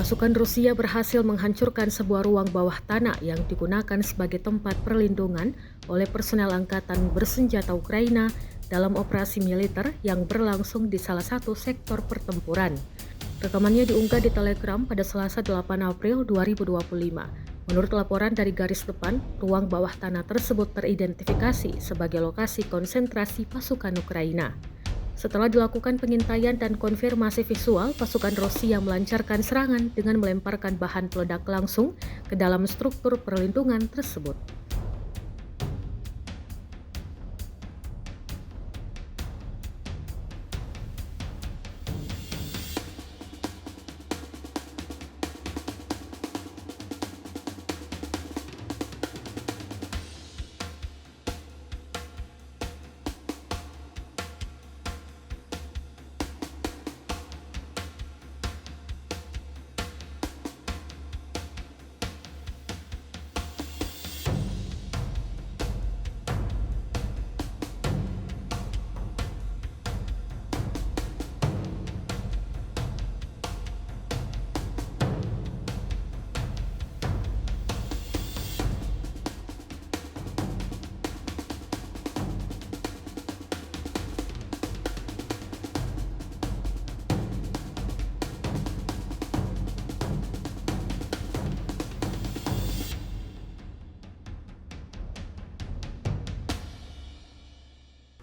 Pasukan Rusia berhasil menghancurkan sebuah ruang bawah tanah yang digunakan sebagai tempat perlindungan oleh personel angkatan bersenjata Ukraina dalam operasi militer yang berlangsung di salah satu sektor pertempuran. Rekamannya diunggah di Telegram pada Selasa 8 April 2025. Menurut laporan dari garis depan, ruang bawah tanah tersebut teridentifikasi sebagai lokasi konsentrasi pasukan Ukraina. Setelah dilakukan pengintaian dan konfirmasi visual, pasukan Rusia melancarkan serangan dengan melemparkan bahan peledak langsung ke dalam struktur perlindungan tersebut.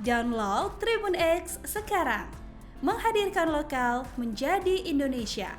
Download Tribun X sekarang, menghadirkan lokal menjadi Indonesia.